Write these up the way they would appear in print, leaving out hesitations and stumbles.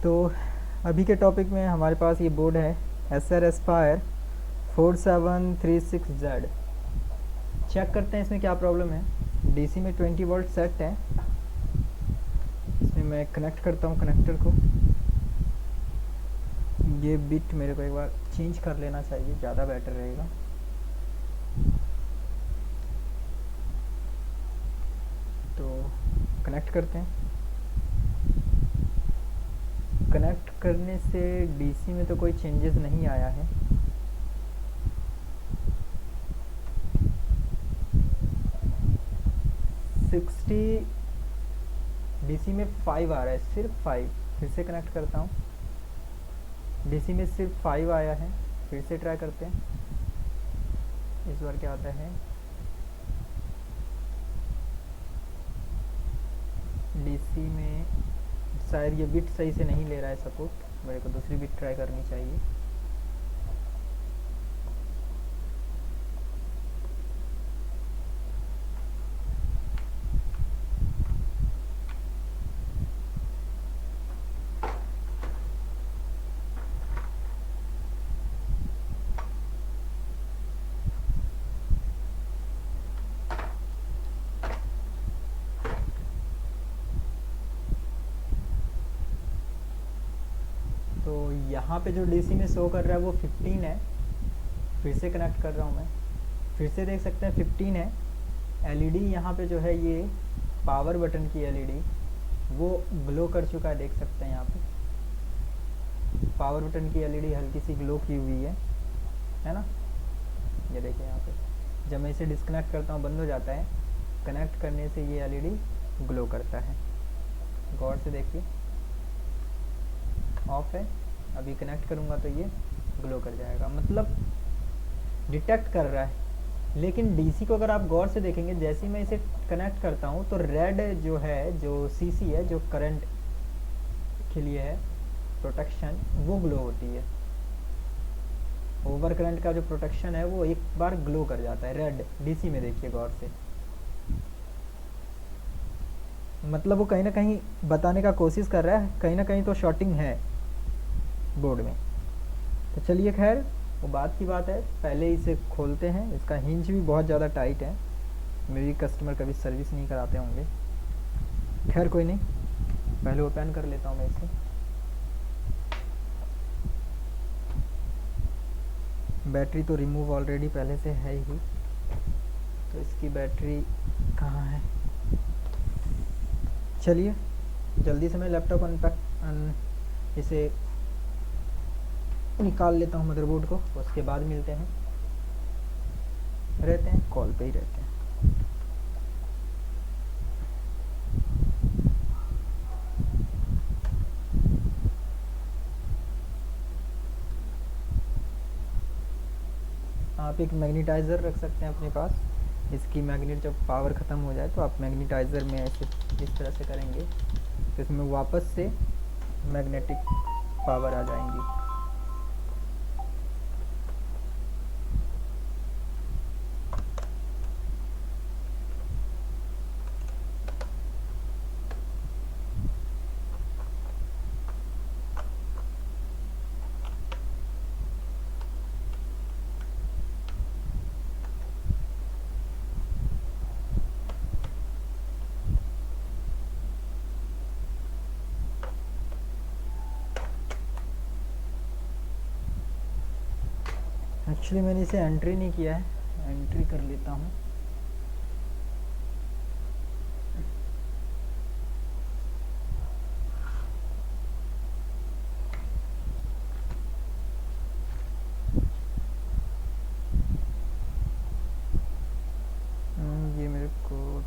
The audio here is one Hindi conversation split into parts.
तो अभी के टॉपिक में हमारे पास ये बोर्ड है एसआर एस्पायर 4736Z। चेक करते हैं इसमें क्या प्रॉब्लम है। डीसी में 20 वोल्ट सेट है। इसमें मैं कनेक्ट करता हूँ कनेक्टर को। ये बिट मेरे को एक बार चेंज कर लेना चाहिए, ज़्यादा बेटर रहेगा। तो कनेक्ट करते हैं। कनेक्ट करने से डीसी में तो कोई चेंजेस नहीं आया है। सिक्सटी डीसी में 5 आ रहा है, सिर्फ 5। फिर से कनेक्ट करता हूँ। डीसी में सिर्फ 5 आया है। फिर से ट्राई करते हैं, इस बार क्या आता है। डीसी में शायद ये बिट सही से नहीं ले रहा है सपोर्ट, मेरे को दूसरी बिट ट्राई करनी चाहिए। तो यहाँ पे जो डीसी में शो कर रहा है वो 15 है। फिर से कनेक्ट कर रहा हूँ मैं। फिर से देख सकते हैं 15 है। एलईडी यहाँ पे जो है ये पावर बटन की एलईडी वो ग्लो कर चुका है, देख सकते हैं यहाँ पे पावर बटन की एलईडी हल्की सी ग्लो की हुई है ना। ये देखिए यहाँ पे जब मैं इसे डिस्कनेक्ट करता हूँ बंद हो जाता है। कनेक्ट करने से ये एलईडी ग्लो करता है। गौर से देखिए, ऑफ है। अभी कनेक्ट करूँगा तो ये ग्लो कर जाएगा, मतलब डिटेक्ट कर रहा है। लेकिन डीसी को अगर आप गौर से देखेंगे, जैसे ही मैं इसे कनेक्ट करता हूँ तो रेड जो है, जो सीसी है, जो करंट के लिए है प्रोटेक्शन, वो ग्लो होती है। ओवर करंट का जो प्रोटेक्शन है वो एक बार ग्लो कर जाता है रेड। डीसी में देखिए गौर से, मतलब वो कहीं ना कहीं बताने का कोशिश कर रहा है, कहीं ना कहीं तो शॉर्टिंग है बोर्ड में। तो चलिए खैर वो बात की बात है। पहले इसे खोलते हैं। इसका हिंज भी बहुत ज़्यादा टाइट है। मेरी कस्टमर कभी सर्विस नहीं कराते होंगे। खैर कोई नहीं, पहले ओपन कर लेता हूँ मैं इसे। बैटरी तो रिमूव ऑलरेडी पहले से है ही, तो इसकी बैटरी कहाँ है। चलिए जल्दी से मैं लैपटॉप इसे निकाल लेता हूँ मदरबोर्ड को, उसके बाद मिलते हैं। रहते हैं कॉल पे ही रहते हैं। आप एक मैग्नेटाइज़र रख सकते हैं अपने पास। इसकी मैग्नेट जब पावर ख़त्म हो जाए तो आप मैग्नेटाइज़र में ऐसे इस तरह से करेंगे तो इसमें वापस से मैग्नेटिक पावर आ जाएंगी। एक्चुअली मैंने इसे एंट्री नहीं किया है, एंट्री कर लेता हूँ। ये मेरे को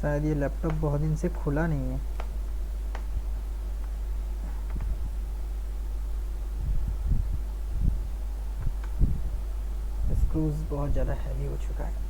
शायद ये लैपटॉप बहुत दिन से खुला नहीं है। स्क्रूज बहुत ज़्यादा हैवी हो चुका है।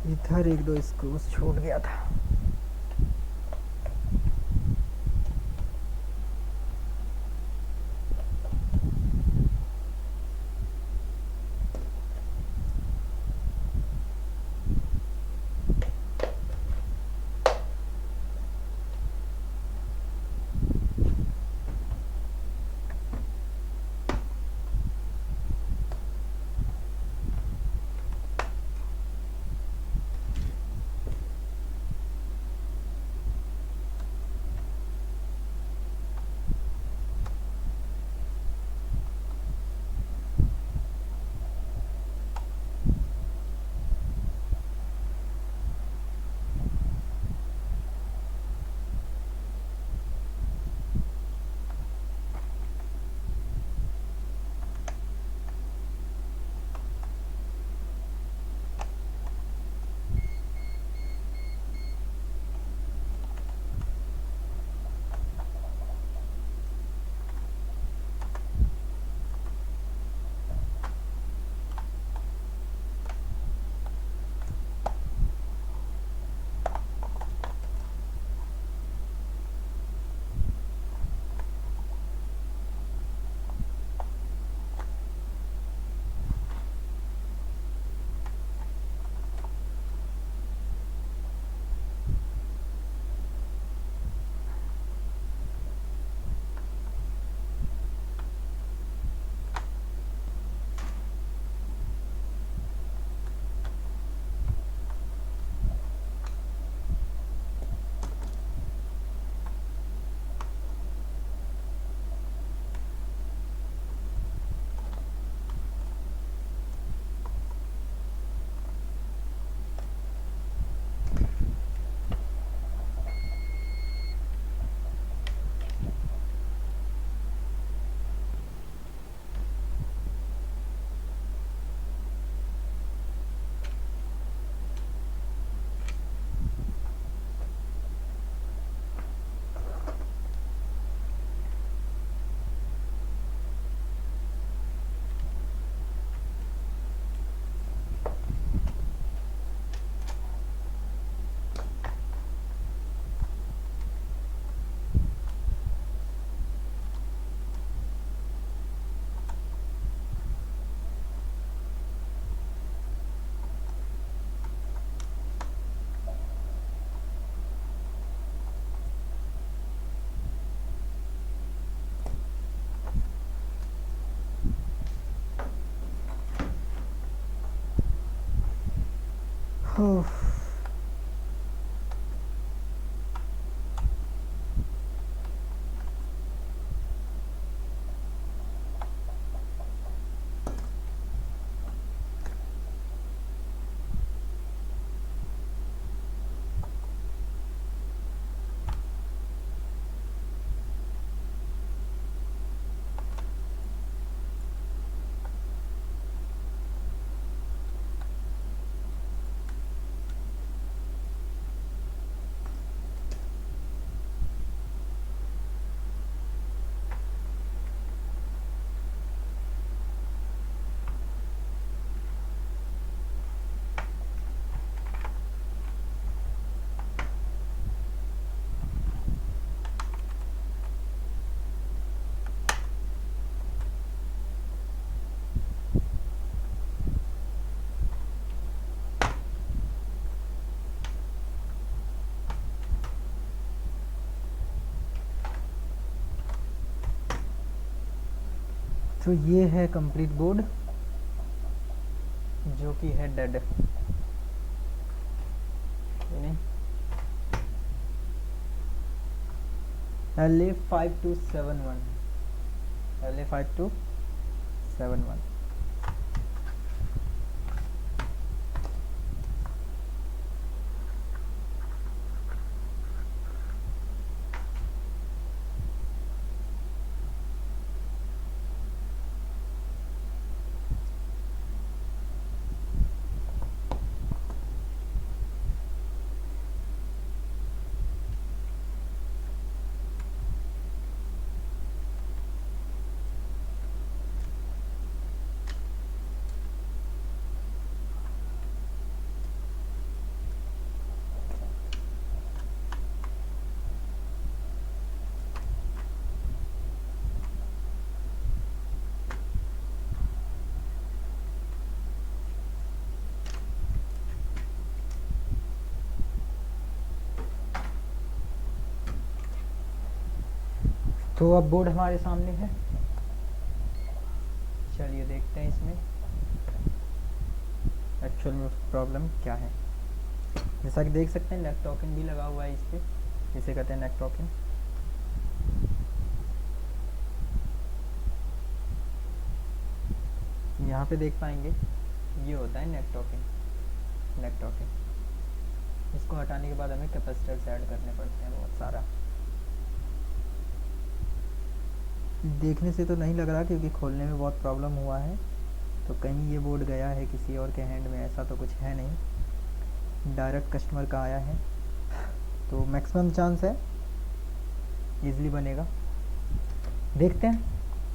इधर एक दो स्क्रूज छूट गया था। तो ये है कंप्लीट बोर्ड जो कि है डेड, LA5271, LA5271। तो अब बोर्ड हमारे सामने है, चलिए देखते हैं इसमें एक्चुअल में प्रॉब्लम क्या है। जैसा कि देख सकते हैं नेक टोकन भी लगा हुआ है इस पे, इसे कहते हैं नेक टोकन। यहाँ पे देख पाएंगे ये होता है नेक टोकन, नेक टोकन। इसको हटाने के बाद हमें कैपेसिटर्स ऐड करने पड़ते हैं बहुत सारा। देखने से तो नहीं लग रहा क्योंकि खोलने में बहुत प्रॉब्लम हुआ है, तो कहीं ये बोर्ड गया है किसी और के हैंड में, ऐसा तो कुछ है नहीं, डायरेक्ट कस्टमर का आया है, तो मैक्सिमम चांस है इजीली बनेगा। देखते हैं,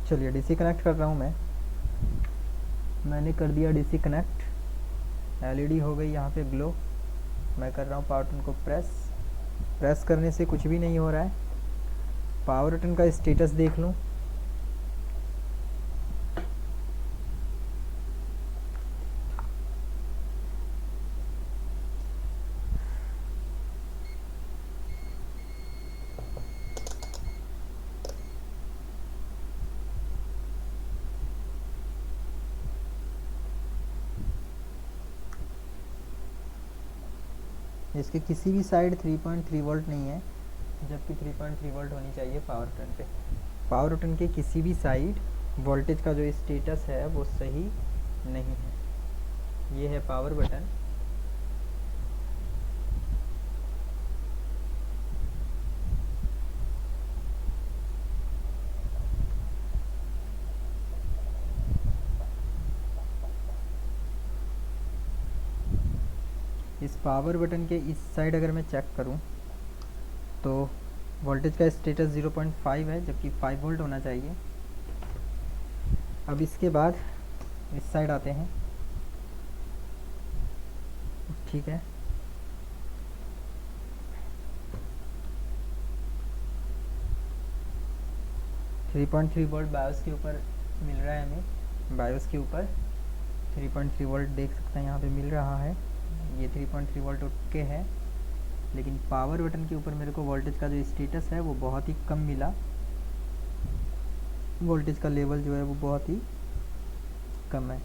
चलिए डीसी कनेक्ट कर रहा हूँ मैंने कर दिया डीसी कनेक्ट। एलईडी हो गई यहाँ पे ग्लो। मैं कर रहा हूँ पावर बटन को प्रेस करने से कुछ भी नहीं हो रहा है। पावर बटन का स्टेटस देख लूँ, इसके किसी भी साइड 3.3 वोल्ट नहीं है, जबकि 3.3 वोल्ट होनी चाहिए पावर बटन पे। पावर बटन के किसी भी साइड वोल्टेज का जो स्टेटस है वो सही नहीं है। ये है पावर बटन, इस पावर बटन के इस साइड अगर मैं चेक करूं तो वोल्टेज का स्टेटस 0.5 है, जबकि 5 वोल्ट होना चाहिए। अब इसके बाद इस साइड आते हैं, ठीक है, थ्री 3.3 वोल्ट बायोस के ऊपर मिल रहा है हमें। बायोस के ऊपर 3.3 वोल्ट देख सकते हैं यहाँ पे मिल रहा है, ये 3.3 वोल्ट ओके है। लेकिन पावर बटन के ऊपर मेरे को वोल्टेज का जो स्टेटस है वो बहुत ही कम मिला, वोल्टेज का लेवल जो है वो बहुत ही कम है।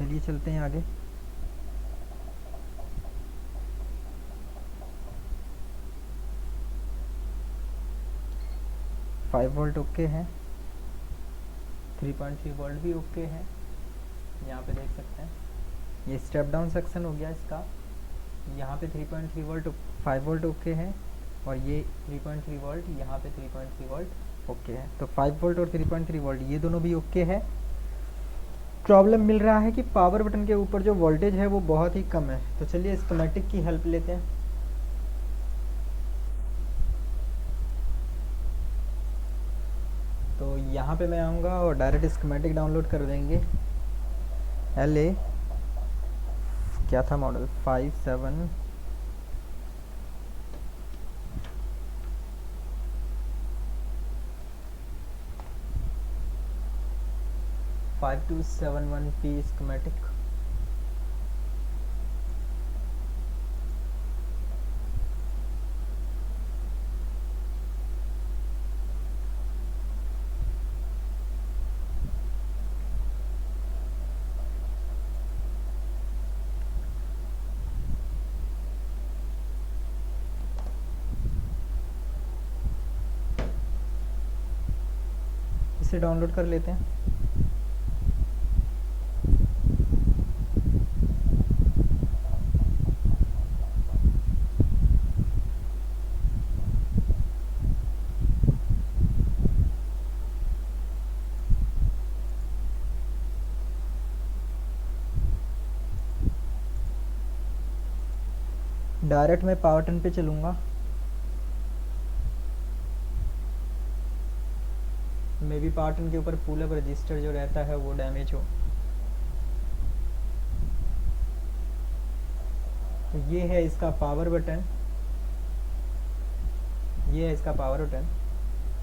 चलिए चलते हैं आगे। फाइव वोल्ट ओके है, 3.3 वोल्ट भी ओके है, यहाँ पे देख सकते हैं। ये स्टेप डाउन सेक्शन हो गया इसका। यहाँ पे 3.3 वोल्ट 5 वोल्ट ओके है, और ये 3.3 वोल्ट, यहाँ पे 3.3 वोल्ट ओके है। तो 5 वोल्ट और 3.3 वोल्ट ये दोनों भी ओके है। प्रॉब्लम मिल रहा है कि पावर बटन के ऊपर जो वोल्टेज है वो बहुत ही कम है। तो चलिए स्कीमेटिक की हेल्प लेते हैं। तो यहाँ पे मैं आऊँगा और डायरेक्ट स्कीमेटिक डाउनलोड कर देंगे। LA क्या था मॉडल 57 5271P स्कीमेटिक। इसे डाउनलोड कर लेते हैं। डायरेक्ट मैं पावर टर्न पे चलूँगा। मे बी पावर टर्न के ऊपर पुल अप रजिस्टर जो रहता है वो डैमेज हो। तो ये है इसका पावर बटन, ये है इसका पावर बटन।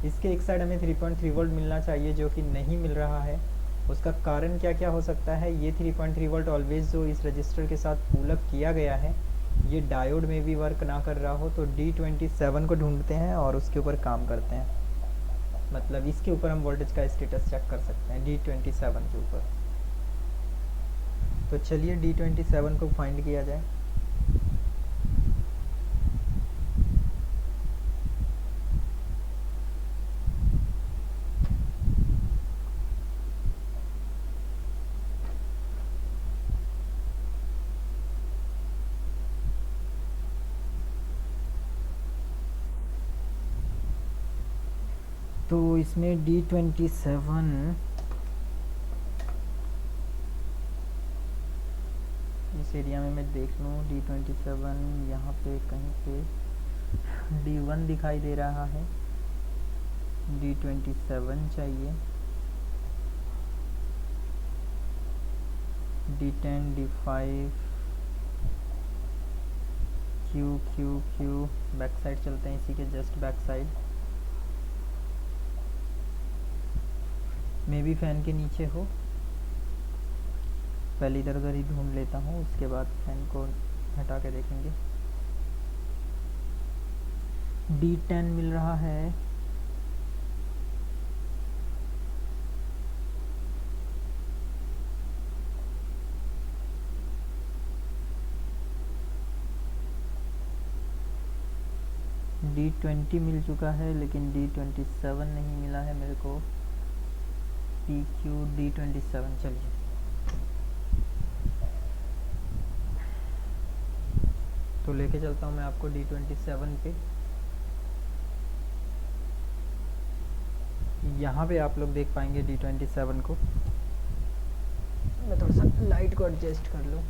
इसके एक साइड हमें 3.3 वोल्ट मिलना चाहिए, जो कि नहीं मिल रहा है। उसका कारण क्या क्या हो सकता है? ये 3.3 वोल्ट ऑलवेज जो इस रजिस्टर के साथ पुल अप किया गया है, ये डायोड में भी वर्क ना कर रहा हो। तो D27 को ढूंढते हैं और उसके ऊपर काम करते हैं। मतलब इसके ऊपर हम वोल्टेज का स्टेटस चेक कर सकते हैं, D27 के ऊपर। तो चलिए D27 को फाइंड किया जाए। तो इसमें D27 इस एरिया में मैं देख लूँ। D27 यहाँ पे कहीं पे D1 दिखाई दे रहा है, D27 चाहिए, D10 D5 Q back side चलते हैं, इसी के just back side. May be fan के नीचे हो। पहले इधर उधर ही ढूंढ लेता हूँ, उसके बाद फैन को हटा के देखेंगे। D10 मिल रहा है। D20 मिल चुका है, लेकिन D27 नहीं मिला है मेरे को। PQ D27। चलिए तो लेके चलता हूँ मैं आपको D27 पे। यहाँ पे आप लोग देख पाएंगे D27 को। मैं थोड़ा सा लाइट को एडजस्ट कर लूँ।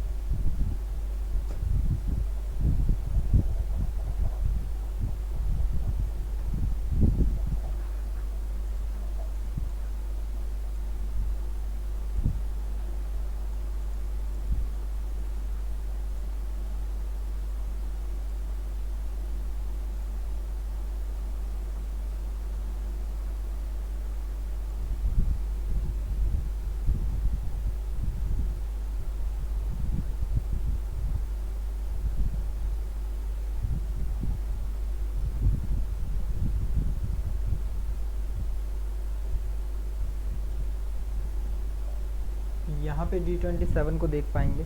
यहाँ पे D27 को देख पाएंगे।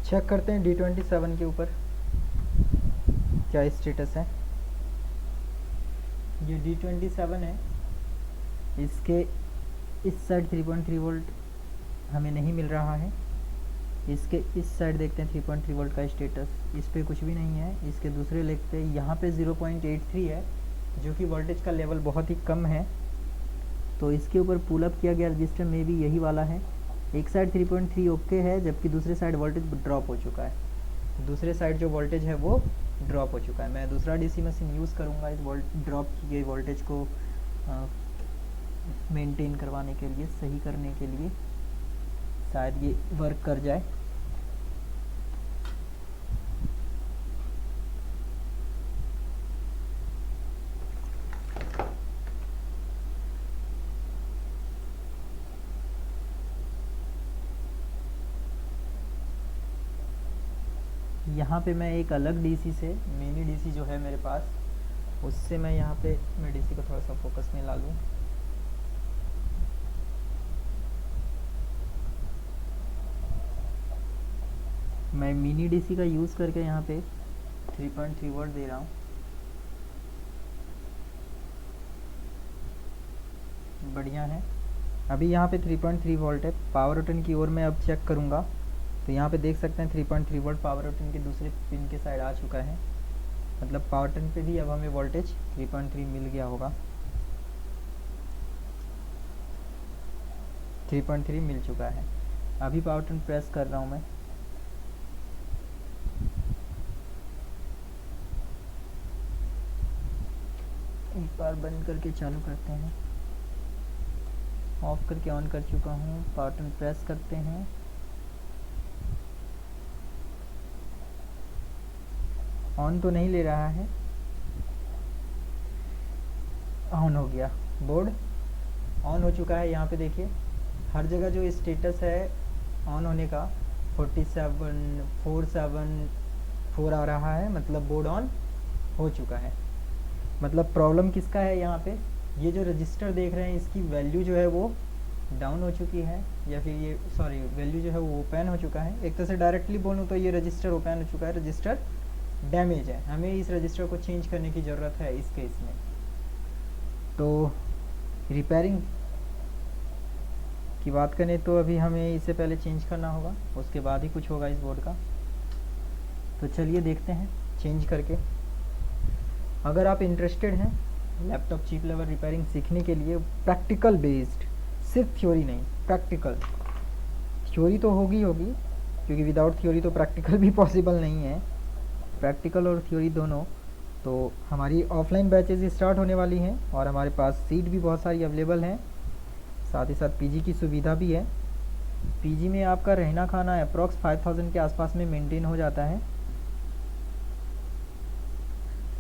चेक करते हैं D27 के ऊपर क्या स्टेटस है। ये D27 है, इसके इस साइड 3.3 वोल्ट हमें नहीं मिल रहा है। इसके इस साइड देखते हैं 3.3 वोल्ट का स्टेटस, इस पे कुछ भी नहीं है। इसके दूसरे लेग पे यहाँ पे 0.83 है, जो कि वोल्टेज का लेवल बहुत ही कम है। तो इसके ऊपर पुल अप किया गया रजिस्टर में भी यही वाला है। एक साइड 3.3 ओके है, जबकि दूसरे साइड वोल्टेज ड्रॉप हो चुका है। दूसरे साइड जो वोल्टेज है वो ड्रॉप हो चुका है। मैं दूसरा डीसी मशीन यूज़ करूँगा इस ड्रॉप की गई वोल्टेज को मेंटेन करवाने के लिए, सही करने के लिए, शायद ये वर्क कर जाए। यहाँ पे मैं एक अलग डीसी से, मिनी डीसी जो है मेरे पास, उससे मैं यहाँ पे मैं डीसी को थोड़ा सा फोकस में ला लूँ। मैं मिनी डीसी का यूज़ करके यहाँ पे 3.3 वोल्ट दे रहा हूँ। बढ़िया है। अभी यहाँ पे 3.3 वोल्ट है। पावर बटन की ओर मैं अब चेक करूँगा तो यहाँ पे देख सकते हैं 3.3 वोल्ट पावर बटन के दूसरे पिन के साइड आ चुका है। मतलब पावर बटन पे भी अब हमें वोल्टेज 3.3 मिल गया होगा। 3.3 मिल चुका है। अभी पावर बटन प्रेस कर रहा हूँ मैं। एक बार बंद करके चालू करते हैं। ऑफ करके ऑन कर चुका हूँ। पावर बटन प्रेस करते हैं। ऑन तो नहीं ले रहा है, ऑन हो गया। बोर्ड ऑन हो चुका है। यहाँ पे देखिए हर जगह जो स्टेटस है ऑन होने का 474 आ रहा है, मतलब बोर्ड ऑन हो चुका है। मतलब प्रॉब्लम किसका है यहाँ पे, ये जो रजिस्टर देख रहे हैं इसकी वैल्यू जो है वो डाउन हो चुकी है, या फिर ये सॉरी वैल्यू जो है वो ओपन हो चुका है। एक तरह से डायरेक्टली बोलूँ तो ये रजिस्टर ओपन हो चुका है, रजिस्टर डैमेज है। हमें इस रजिस्टर को चेंज करने की ज़रूरत है इस केस में। तो रिपेयरिंग की बात करें तो अभी हमें इससे पहले चेंज करना होगा, उसके बाद ही कुछ होगा इस बोर्ड का। तो चलिए देखते हैं चेंज करके। अगर आप इंटरेस्टेड हैं लैपटॉप चिप लेवल रिपेयरिंग सीखने के लिए, प्रैक्टिकल बेस्ड, सिर्फ थ्योरी नहीं, प्रैक्टिकल। थ्योरी तो होगी क्योंकि विदाउट थ्योरी तो प्रैक्टिकल भी पॉसिबल नहीं है। प्रैक्टिकल और थ्योरी दोनों। तो हमारी ऑफलाइन बैचेज स्टार्ट होने वाली हैं और हमारे पास सीट भी बहुत सारी अवेलेबल हैं। साथ ही साथ पीजी की सुविधा भी है। पीजी में आपका रहना खाना अप्रॉक्स 5000 के आसपास में मेंटेन हो जाता है,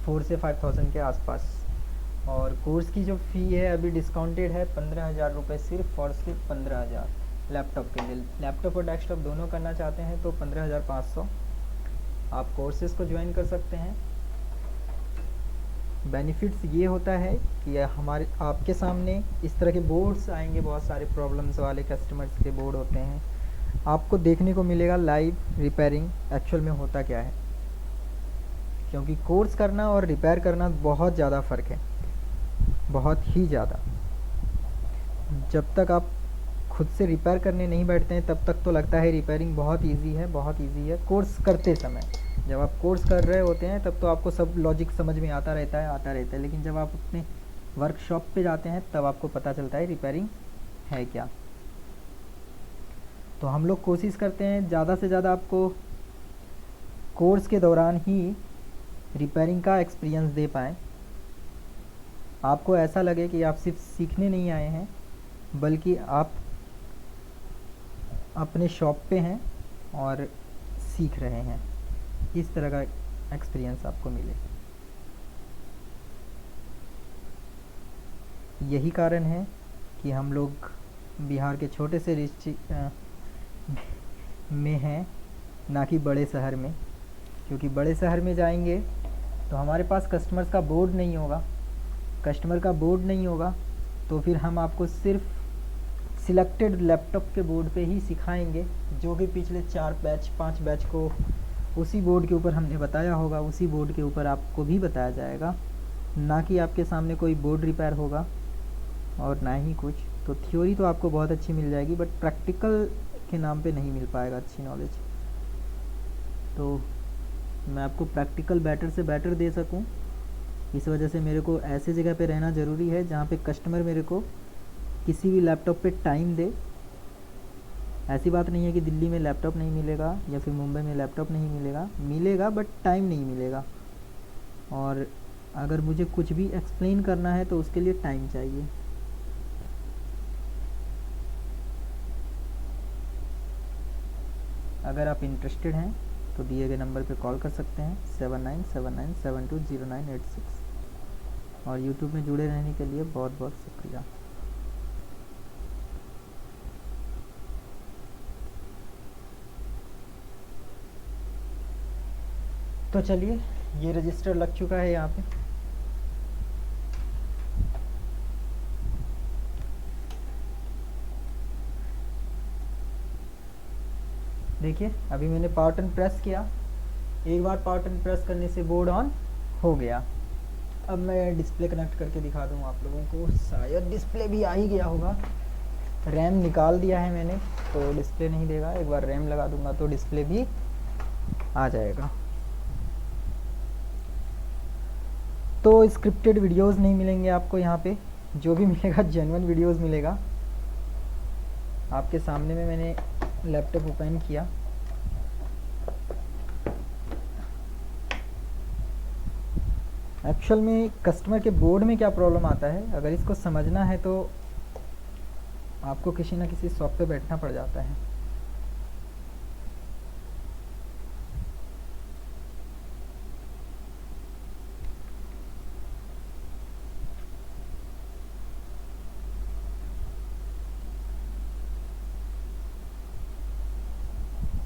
4 से 5000 के आसपास। और कोर्स की जो फ़ी है अभी डिस्काउंटेड है 15,000 रुपये, सिर्फ और सिर्फ 15,000 लैपटॉप के लिए। लैपटॉप और डेस्कटॉप दोनों करना चाहते हैं तो 15,500 आप कोर्सेज़ को ज्वाइन कर सकते हैं। बेनिफिट्स ये होता है कि हमारे आपके सामने इस तरह के बोर्ड्स आएंगे, बहुत सारे प्रॉब्लम्स वाले कस्टमर्स के बोर्ड होते हैं, आपको देखने को मिलेगा लाइव रिपेयरिंग एक्चुअल में होता क्या है। क्योंकि कोर्स करना और रिपेयर करना बहुत ज़्यादा फ़र्क है, बहुत ही ज़्यादा। जब तक आप खुद से रिपेयर करने नहीं बैठते हैं तब तक तो लगता है रिपेयरिंग बहुत इजी है, बहुत इजी है। कोर्स करते समय, जब आप कोर्स कर रहे होते हैं तब तो आपको सब लॉजिक समझ में आता रहता है, लेकिन जब आप अपने वर्कशॉप पे जाते हैं तब आपको पता चलता है रिपेयरिंग है क्या। तो हम लोग कोशिश करते हैं ज़्यादा से ज़्यादा आपको कोर्स के दौरान ही रिपेयरिंग का एक्सपीरियंस दे पाएँ, आपको ऐसा लगे कि आप सिर्फ सीखने नहीं आए हैं बल्कि आप अपने शॉप पे हैं और सीख रहे हैं, इस तरह का एक्सपीरियंस आपको मिले। यही कारण है कि हम लोग बिहार के छोटे से में हैं, ना कि बड़े शहर में, क्योंकि बड़े शहर में जाएंगे तो हमारे पास कस्टमर्स का बोर्ड नहीं होगा। कस्टमर का बोर्ड नहीं होगा तो फिर हम आपको सिर्फ सिलेक्टेड लैपटॉप के बोर्ड पे ही सिखाएंगे, जो भी पिछले 4 बैच 5 बैच को उसी बोर्ड के ऊपर हमने बताया होगा, उसी बोर्ड के ऊपर आपको भी बताया जाएगा, ना कि आपके सामने कोई बोर्ड रिपेयर होगा और ना ही कुछ। तो थ्योरी तो आपको बहुत अच्छी मिल जाएगी, बट प्रैक्टिकल के नाम पे नहीं मिल पाएगा अच्छी नॉलेज। तो मैं आपको प्रैक्टिकल बेटर से बेटर दे सकूं, इस वजह से मेरे को ऐसी जगह पे रहना ज़रूरी है जहाँ पे कस्टमर मेरे को किसी भी लैपटॉप पे टाइम दे। ऐसी बात नहीं है कि दिल्ली में लैपटॉप नहीं मिलेगा या फिर मुंबई में लैपटॉप नहीं मिलेगा, मिलेगा बट टाइम नहीं मिलेगा। और अगर मुझे कुछ भी एक्सप्लेन करना है तो उसके लिए टाइम चाहिए। अगर आप इंटरेस्टेड हैं तो दिए गए नंबर पे कॉल कर सकते हैं 7979720986। और यूट्यूब में जुड़े रहने के लिए बहुत बहुत शुक्रिया। तो चलिए, ये रजिस्टर लग चुका है यहाँ पे। देखिए अभी मैंने पावर बटन प्रेस किया, एक बार पावर बटन प्रेस करने से बोर्ड ऑन हो गया। अब मैं डिस्प्ले कनेक्ट करके दिखा दूँ आप लोगों को, शायद डिस्प्ले भी आ ही गया होगा। रैम निकाल दिया है मैंने तो डिस्प्ले नहीं देगा, एक बार रैम लगा दूंगा तो डिस्प्ले भी आ जाएगा। तो स्क्रिप्टेड वीडियोस नहीं मिलेंगे आपको यहाँ पे, जो भी मिलेगा जेन्युइन वीडियोस मिलेगा। आपके सामने में मैंने लैपटॉप ओपन किया, एक्चुअल में कस्टमर के बोर्ड में क्या प्रॉब्लम आता है, अगर इसको समझना है तो आपको किसी न किसी शॉप पे बैठना पड़ जाता है।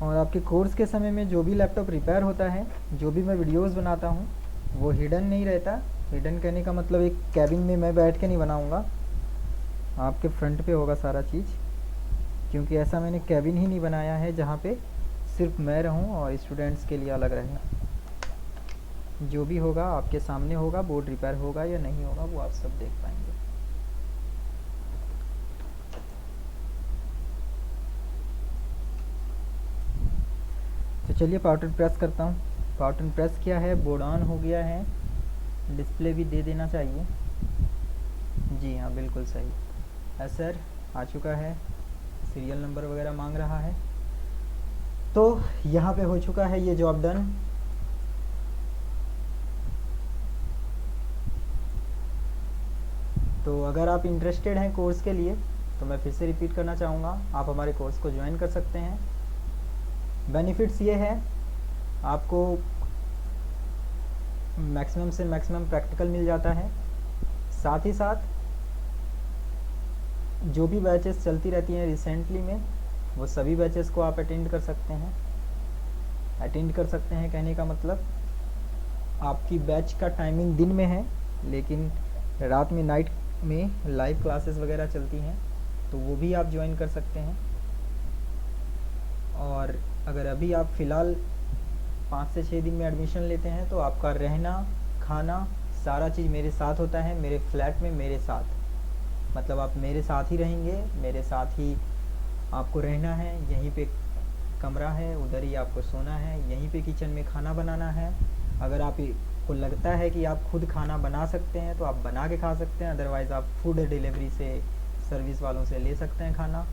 और आपके कोर्स के समय में जो भी लैपटॉप रिपेयर होता है, जो भी मैं वीडियोस बनाता हूँ, वो हिडन नहीं रहता। हिडन कहने का मतलब एक कैबिन में मैं बैठ के नहीं बनाऊँगा, आपके फ्रंट पे होगा सारा चीज़, क्योंकि ऐसा मैंने कैबिन ही नहीं बनाया है जहाँ पे सिर्फ मैं रहूँ और स्टूडेंट्स के लिए अलग रहे। जो भी होगा आपके सामने होगा, बोर्ड रिपेयर होगा या नहीं होगा वो आप सब देख पाएंगे। तो चलिए पावर बटन प्रेस करता हूँ। पावर बटन प्रेस किया है, बोर्ड ऑन हो गया है, डिस्प्ले भी दे देना चाहिए। जी हाँ बिल्कुल सही, सर आ चुका है, सीरियल नंबर वगैरह मांग रहा है। तो यहाँ पे हो चुका है ये जॉब डन। तो अगर आप इंटरेस्टेड हैं कोर्स के लिए तो मैं फिर से रिपीट करना चाहूँगा, आप हमारे कोर्स को ज्वाइन कर सकते हैं। बेनिफिट्स ये है, आपको मैक्सिमम से मैक्सिमम प्रैक्टिकल मिल जाता है, साथ ही साथ जो भी बैचेस चलती रहती हैं रिसेंटली में, वो सभी बैचेस को आप अटेंड कर सकते हैं। अटेंड कर सकते हैं कहने का मतलब आपकी बैच का टाइमिंग दिन में है, लेकिन रात में नाइट में लाइव क्लासेस वगैरह चलती हैं, तो वो भी आप ज्वाइन कर सकते हैं। और अगर अभी आप फ़िलहाल 5 से 6 दिन में एडमिशन लेते हैं तो आपका रहना खाना सारा चीज़ मेरे साथ होता है, मेरे फ्लैट में मेरे साथ, मतलब आप मेरे साथ ही रहेंगे, मेरे साथ ही आपको रहना है, यहीं पे कमरा है, उधर ही आपको सोना है, यहीं पे किचन में खाना बनाना है। अगर आपको लगता है कि आप खुद खाना बना सकते हैं तो आप बना के खा सकते हैं, अदरवाइज़ आप फूड डिलीवरी से सर्विस वालों से ले सकते हैं खाना।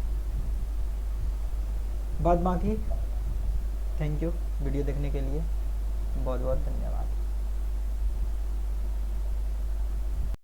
बाद बाकी थैंक यू वीडियो देखने के लिए। बहुत बहुत धन्यवाद।